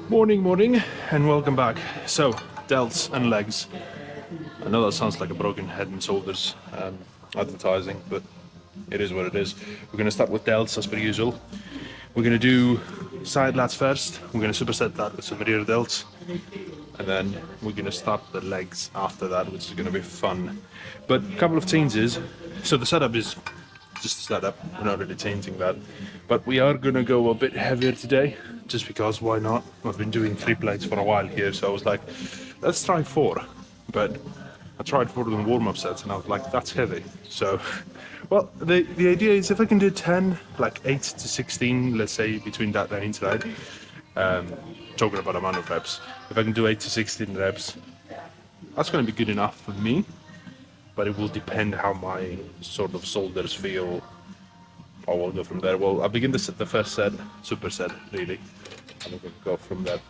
Morning, and welcome back. So, delts and legs. I know that sounds like a broken head and shoulders advertising, but it is what it is. We're going to start with delts as per usual. We're going to do side lats first. We're going to superset that with some rear delts, and then we're going to start the legs after that, which is going to be fun. But a couple of changes. So the setup is just a setup. We're not really changing that, but we are going to go a bit heavier today, just because why not? I've been doing 3 plates for a while here, so I was like, let's try 4. But I tried 4 of them warm-up sets, and I was like, that's heavy. So, well, the idea is if I can do 10, like 8 to 16, let's say between that range, right? Talking about amount of reps. If I can do 8 to 16 reps, that's going to be good enough for me. But it will depend how my sort of shoulders feel. I will go from there. Well, I'll begin the first set, superset, really, and we're going to go from there.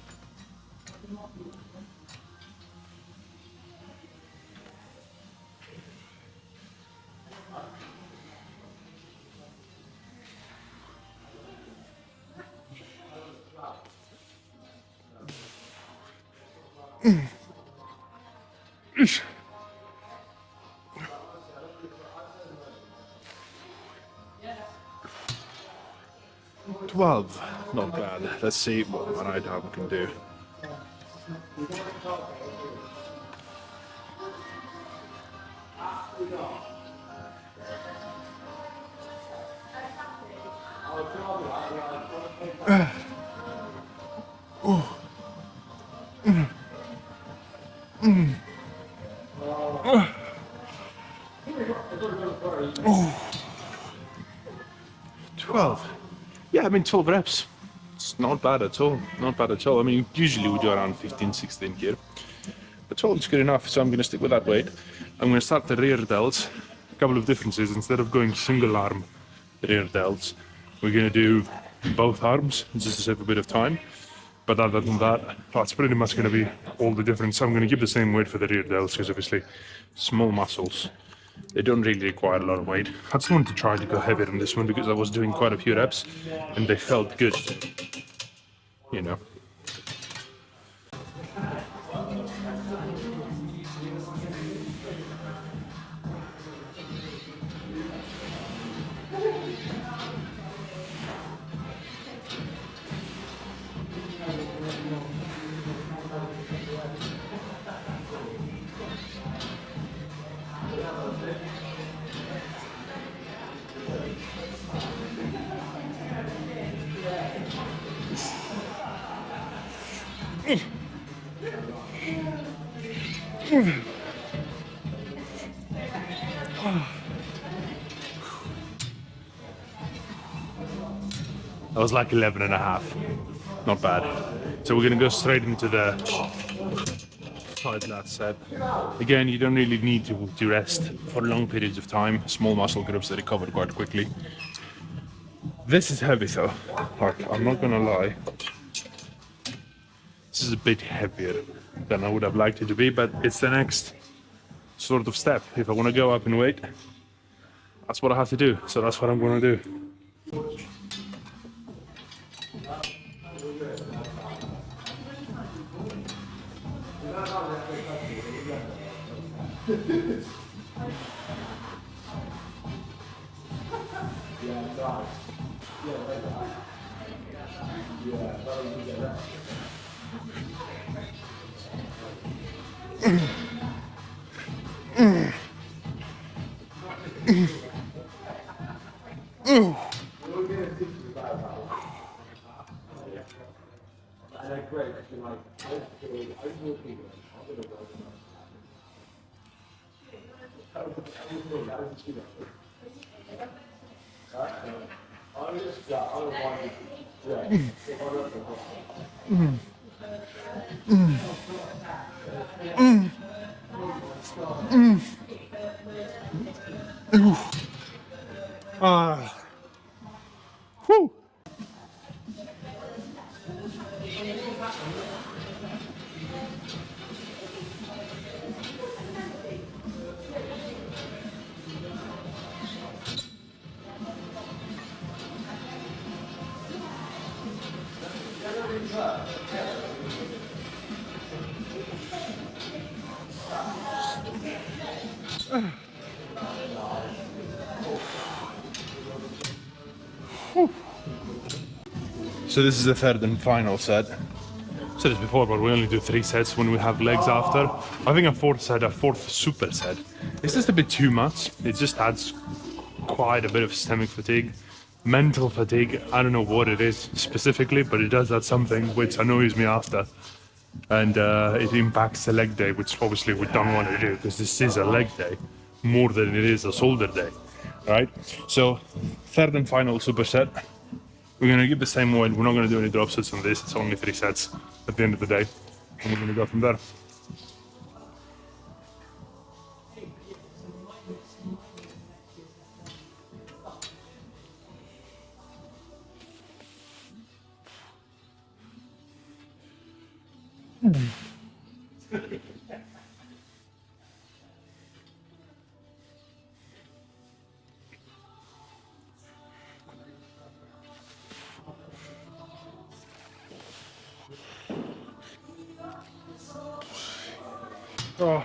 Ish. 12, not bad. Let's see what my right arm can do. Oh. 12. Yeah, I mean 12 reps. It's not bad at all. Not bad at all. I mean, usually we do around 15, 16 here. But 12 is good enough, so I'm going to stick with that weight. I'm going to start the rear delts. A couple of differences. Instead of going single arm rear delts, we're going to do both arms just to save a bit of time. But other than that, that's pretty much going to be all the difference. I'm going to keep the same weight for the rear delts because obviously small muscles, they don't really require a lot of weight. I just wanted to try to go heavier on this one because I was doing quite a few reps and they felt good, you know. That was like 11 and a half. Not bad. So we're going to go straight into the side lat set. Again, you don't really need to rest for long periods of time. Small muscle groups that recover quite quickly. This is heavy though. Like, I'm not going to lie. This is a bit heavier than I would have liked it to be, but it's the next sort of step. If I want to go up in weight, that's what I have to do. So that's what I'm going to do. Whew. So this is the third and final set. I said this before, but we only do 3 sets when we have legs after. I think a fourth super set, it's just a bit too much. It just adds quite a bit of systemic fatigue. Mental fatigue, I don't know what it is specifically, but it does add something which annoys me after. And it impacts the leg day, which obviously we don't want to do because this is a leg day more than it is a shoulder day, right? So third and final superset, we're going to give the same weight. We're not going to do any drop sets on this. It's only 3 sets at the end of the day, and we're going to go from there. Oh.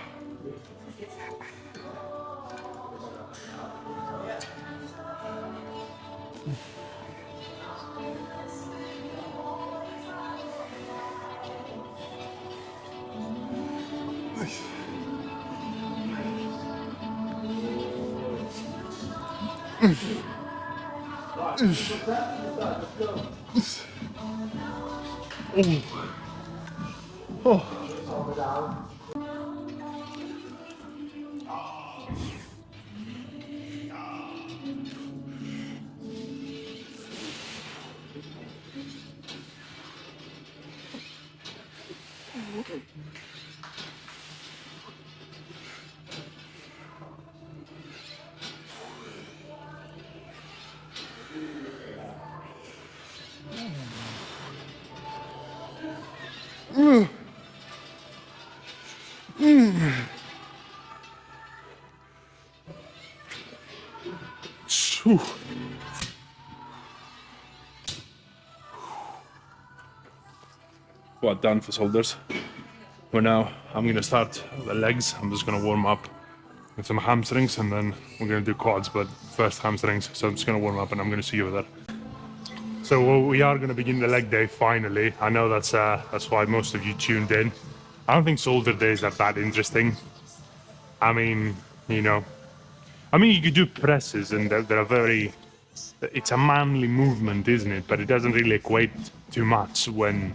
Oh. What, done for shoulders? Well, now I'm gonna start the legs. I'm just gonna warm up with some hamstrings, and then we're gonna do quads, but first hamstrings. So I'm just gonna warm up, and I'm gonna see you there. So we are gonna begin the leg day finally. I know that's why most of you tuned in. I don't think shoulder days are that interesting. I mean, you know, you could do presses, and they're very. It's a manly movement, isn't it? But it doesn't really equate too much when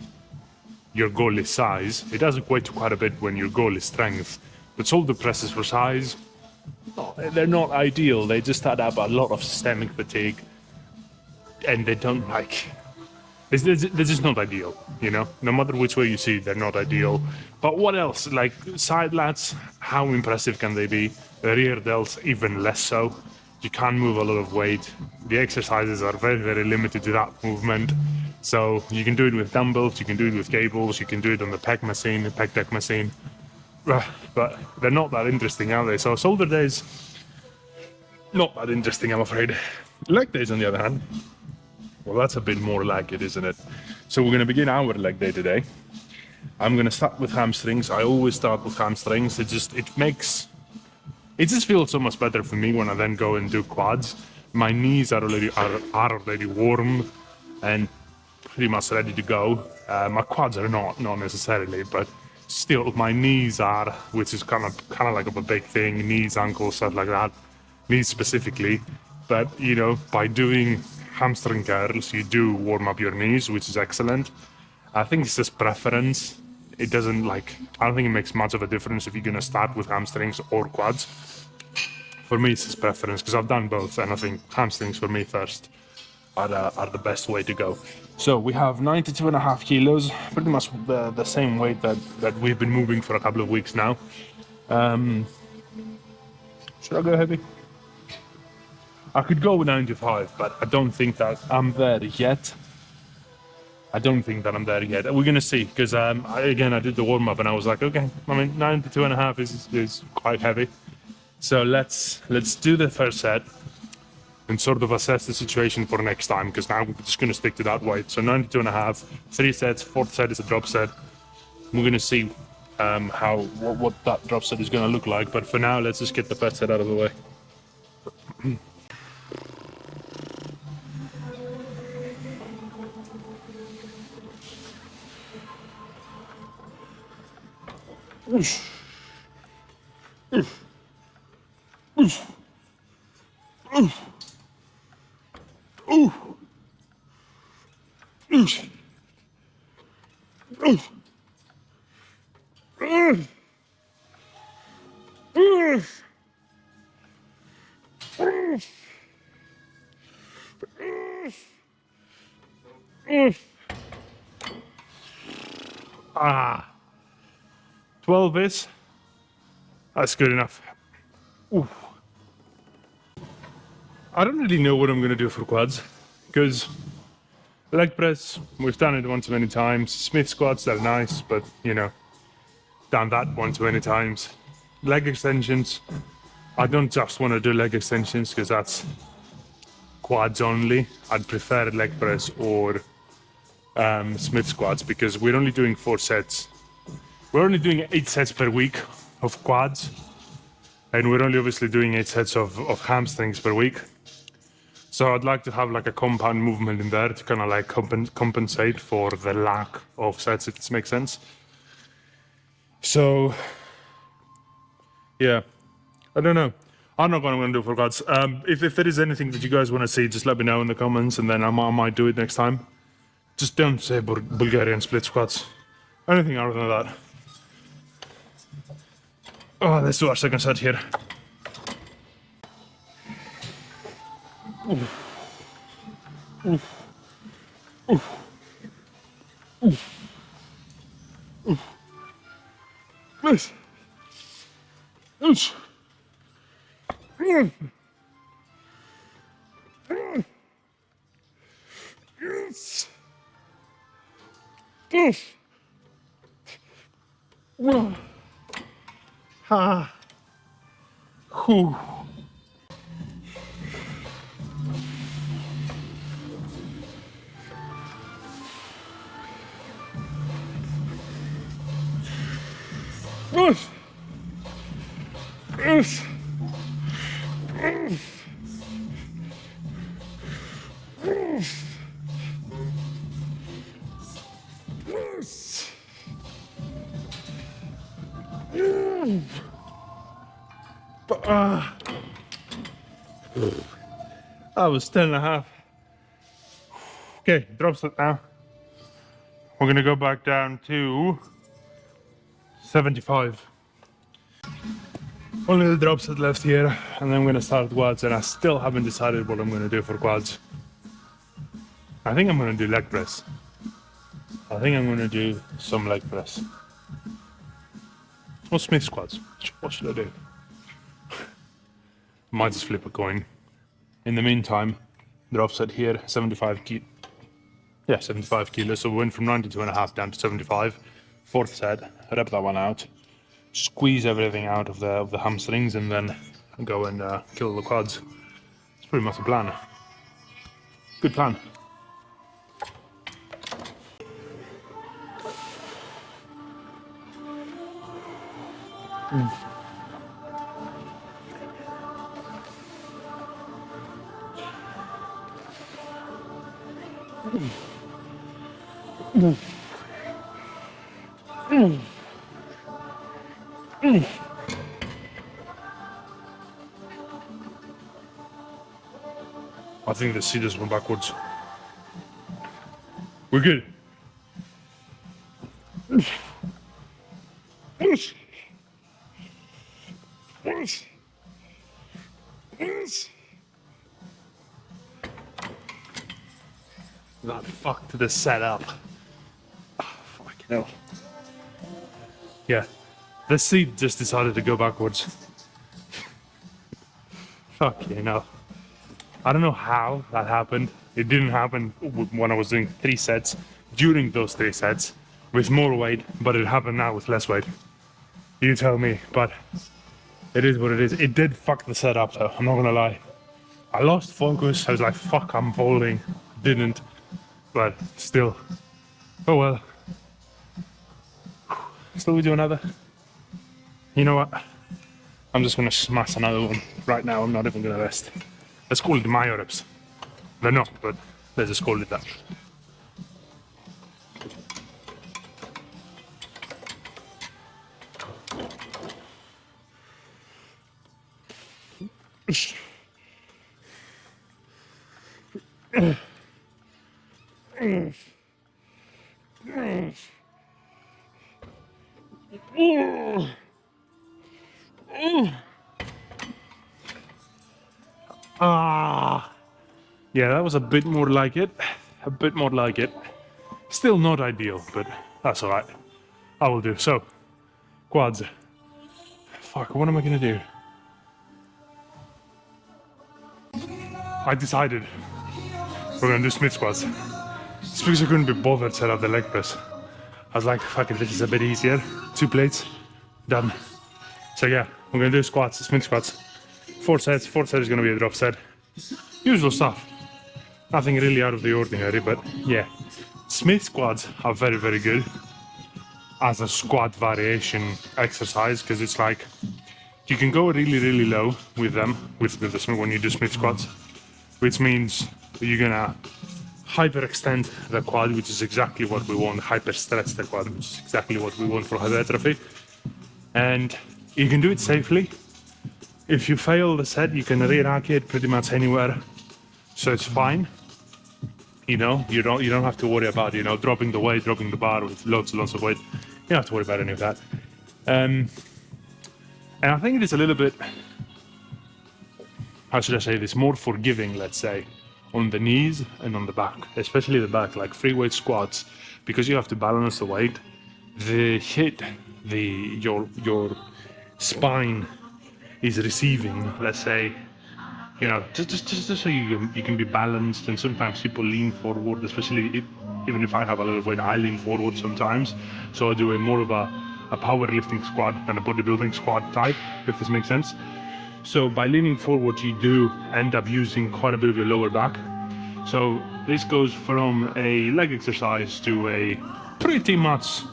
your goal is size. It does equate to quite a bit when your goal is strength. But shoulder presses for size, they're not ideal. They just add up a lot of systemic fatigue, and they don't they're just not ideal, you know? No matter which way you see it, they're not ideal. But what else? Like side lats, how impressive can they be? The rear delts, even less so. You can't move a lot of weight. The exercises are very, very limited to that movement. So you can do it with dumbbells, you can do it with cables, you can do it on the pec machine, the pec deck machine. But they're not that interesting, are they? So shoulder days, not that interesting, I'm afraid. Leg days, on the other hand, well, that's a bit more like it, isn't it? So we're going to begin our leg day today. I'm going to start with hamstrings. I always start with hamstrings. It just feels so much better for me when I then go and do quads. My knees are already warm and pretty much ready to go. My quads are not necessarily, but still my knees are, which is kind of like a big thing. Knees, ankles, stuff like that. Knees specifically, but you know, by doing hamstring curls, you do warm up your knees, which is excellent. I think it's just preference. It doesn't I don't think it makes much of a difference if you're gonna start with hamstrings or quads. For me, it's just preference because I've done both, and I think hamstrings for me first are the best way to go. So we have 92.5 kilos, pretty much the same weight that we've been moving for a couple of weeks now. Should I go heavy? I could go with 95, but I don't think that I'm there yet. We're gonna see, because I did the warm up and I was like, okay, 92.5 is quite heavy. So let's do the first set and sort of assess the situation for next time, because now we're just gonna stick to that weight. So 92.5, 3 sets, 4th set is a drop set. We're gonna see what that drop set is gonna look like. But for now, let's just get the first set out of the way. Ah, 12 is, that's good enough. Ooh. I don't really know what I'm gonna do for quads, because leg press, we've done it one too many times. Smith squats, they're nice, but you know, done that one too many times. Leg extensions, I don't just want to do leg extensions because that's quads only. I'd prefer leg press or Smith squats because we're only doing 4 sets. We're only doing 8 sets per week of quads, and we're only obviously doing 8 sets of hamstrings per week. So I'd like to have like a compound movement in there to kind of like compensate for the lack of sets, if this makes sense. So yeah, I don't know. I don't know what I'm going to do for quads. If there is anything that you guys want to see, just let me know in the comments, and then I might do it next time. Just don't say Bulgarian split squats. Anything other than that. Oh, let's do our second set here. Oof. Oof. Oof. Oof. Oof. Nice. Nice. Yes. Yes. Well. Ha. Whew. Yes. Yes. Yes. Yes. Yes. Yes. But, that was 10.5. Okay, drop set now. We're gonna go back down to 75. Only the drop set left here, and then I'm gonna start quads, and I still haven't decided what I'm gonna do for quads. I think I'm gonna do leg press. I think I'm gonna do some leg press. Or Smith squats. What should I do? Might just flip a coin. In the meantime, drop set here, 75 kilo. Yeah, 75 kilos. So we went from 92.5 down to 75. 4th set, rep that one out. Squeeze everything out of the hamstrings, and then go and kill the quads. It's pretty much a plan. Good plan. I think the seat just went backwards. We're good. That fucked the setup. Oh, fucking hell. Yeah, the seat just decided to go backwards. Fucking hell. I don't know how that happened. It didn't happen when I was doing 3 sets, during those 3 sets, with more weight, but it happened now with less weight. You tell me, but it is what it is. It did fuck the setup though, I'm not gonna lie. I lost focus, I was like, fuck, I'm folding. Didn't, but still. Oh well. Still we do another? You know what? I'm just gonna smash another one. Right now, I'm not even gonna rest. Let's call it Mayo reps. They're not, but let's just call it that. Ah, yeah, that was a bit more like it. A bit more like it. Still not ideal, but that's alright. I will do. So, quads. Fuck, what am I gonna do? I decided we're gonna do Smith squats. It's because I couldn't be bothered to set up the leg press. I was like, fuck it, this is a bit easier. 2 plates, done. So yeah, we're gonna do squats, Smith squats. 4 sets, 4th set is gonna be a drop set. Usual stuff. Nothing really out of the ordinary, but yeah. Smith squats are very, very good as a squat variation exercise because it's like you can go really, really low with them when you do Smith squats, which means you're gonna hyperextend the quad, which is exactly what we want. Hyperstretch the quad, which is exactly what we want for hypertrophy. And you can do it safely. If you fail the set, you can re-rack it pretty much anywhere, so it's fine. You know, you don't have to worry about dropping the weight, dropping the bar with lots and lots of weight. You don't have to worry about any of that. And I think it is a little bit, how should I say this, more forgiving, let's say, on the knees and on the back, especially the back, like free weight squats, because you have to balance the weight. The hit, your spine is receiving, let's say, just so you can be balanced. And sometimes people lean forward, especially even if I have a lot of weight, I lean forward sometimes. So I do more of a powerlifting squat than a bodybuilding squat type, if this makes sense. So by leaning forward, you do end up using quite a bit of your lower back. So this goes from a leg exercise to a pretty much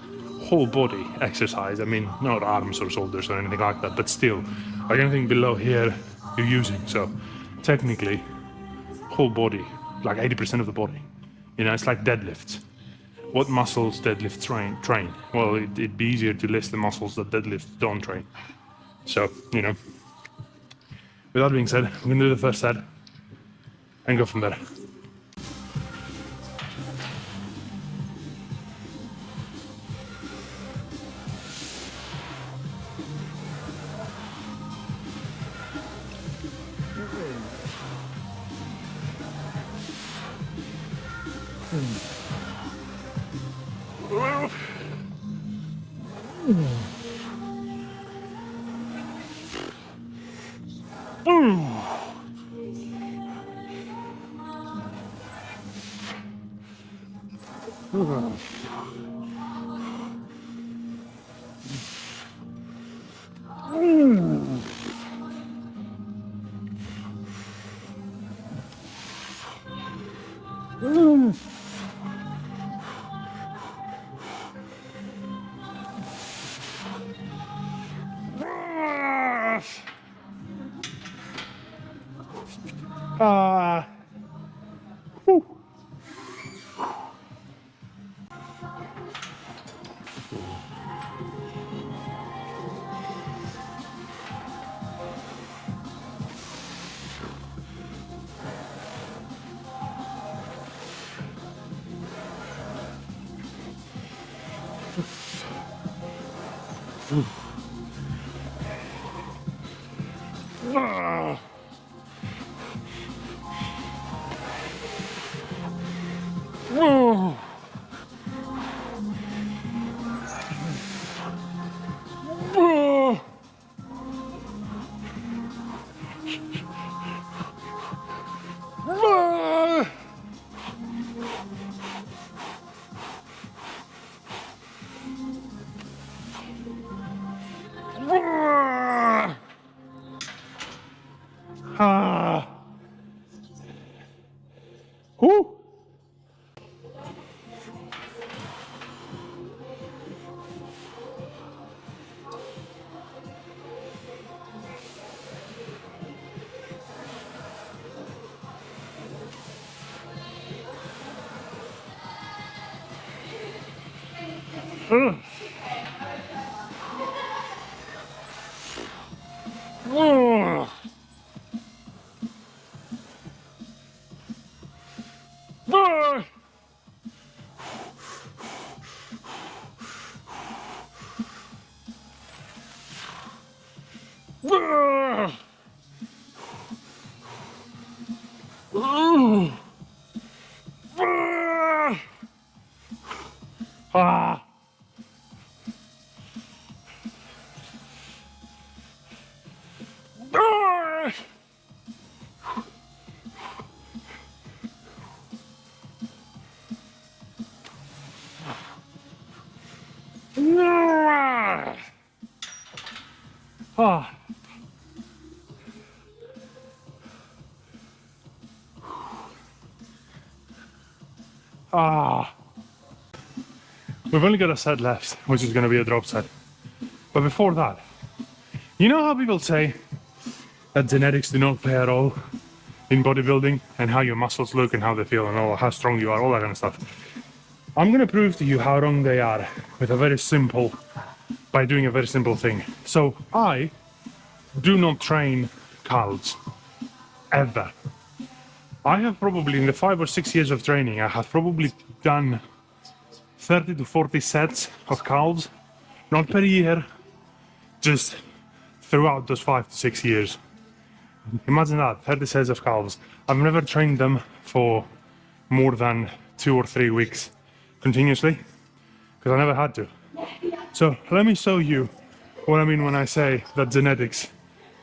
whole body exercise. I mean, not arms or shoulders or anything like that, but still, like anything below here you're using. So technically, whole body, like 80% of the body. It's like deadlifts. What muscles deadlift train? Well, it'd be easier to list the muscles that deadlift don't train. So, with that being said, we're gonna do the first set and go from there. Ah. Ah. Ah. Ah. We've only got a set left, which is going to be a drop set. But before that, you know how people say that genetics do not play a role in bodybuilding and how your muscles look and how they feel and all, how strong you are, all that kind of stuff. I'm going to prove to you how wrong they are by doing a very simple thing. So I do not train calves, ever. I have probably, in the 5 or 6 years of training, I have probably done 30 to 40 sets of calves, not per year, just throughout those 5 to 6 years. Imagine that, 30 sets of calves. I've never trained them for more than 2 or 3 weeks continuously, because I never had to. So let me show you what I mean when I say that genetics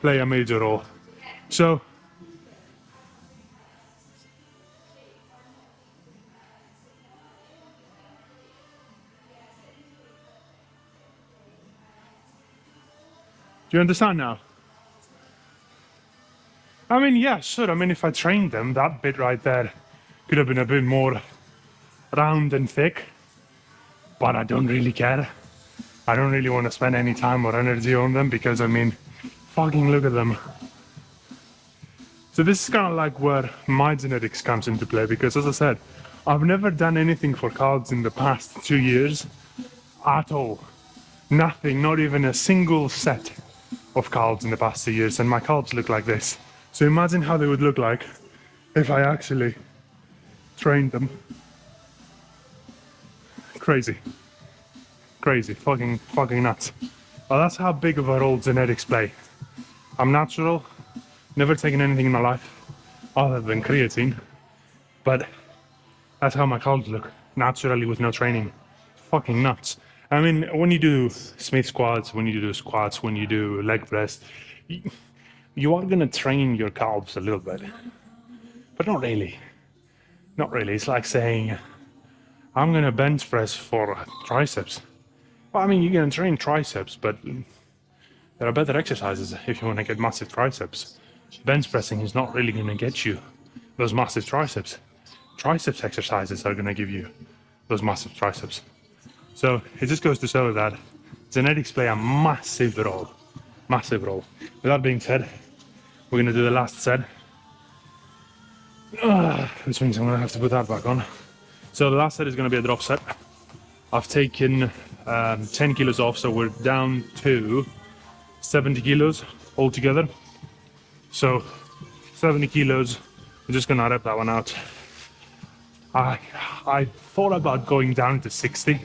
play a major role. So, do you understand now? I mean, yeah, sure. I mean, if I trained them, that bit right there could have been a bit more round and thick, but I don't really care. I don't really want to spend any time or energy on them because, I mean, fucking look at them. So this is kind of like where my genetics comes into play because, as I said, I've never done anything for calves in the past 2 years at all. Nothing, not even a single set of calves in the past 2 years, and my calves look like this. So imagine how they would look like if I actually trained them. Crazy. Crazy. Fucking nuts. Well, that's how big of a role genetics play. I'm natural, never taken anything in my life other than creatine, but that's how my calves look, naturally with no training. Fucking nuts. I mean, when you do Smith squats, when you do squats, when you do leg press, you are gonna train your calves a little bit, but not really. Not really. It's like saying, I'm gonna bench press for triceps. Well, I mean, you're gonna train triceps, but there are better exercises if you want to get massive triceps. Bench pressing is not really gonna get you those massive triceps. Triceps exercises are gonna give you those massive triceps. So it just goes to show that genetics play a massive role. Massive role. With that being said, we're gonna do the last set. Which means I'm gonna have to put that back on. So the last set is gonna be a drop set. I've taken 10 kilos off, so we're down to 70 kilos altogether. So 70 kilos, we're just gonna rep that one out. I thought about going down to 60.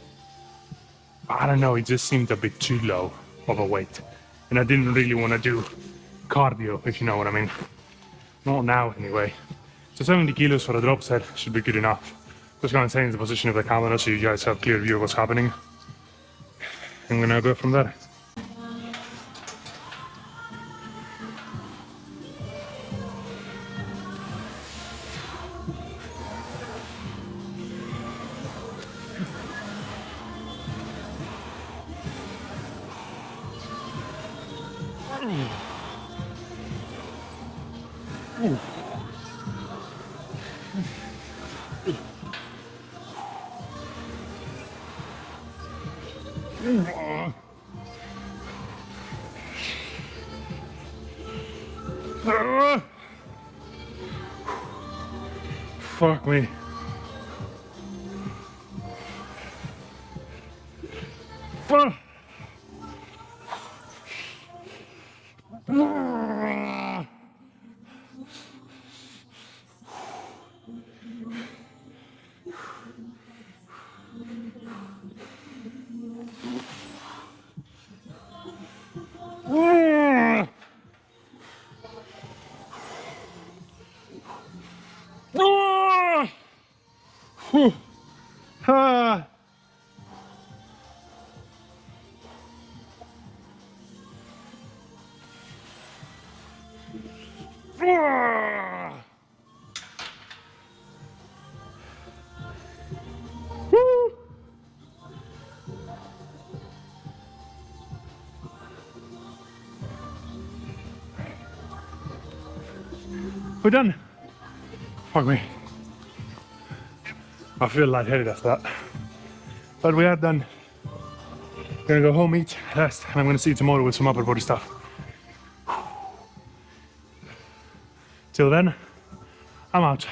I don't know, it just seemed a bit too low of a weight. And I didn't really want to do cardio, if you know what I mean. Not now, anyway. So 70 kilos for a drop set should be good enough. Just gonna change the position of the camera so you guys have a clear view of what's happening. I'm gonna go from there. Fuck me. Fuck. Woo! We're done. Fuck me. I feel lightheaded after that. But we are done. Gonna go home, eat, rest, and I'm gonna see you tomorrow with some upper body stuff. Till then, I'm out.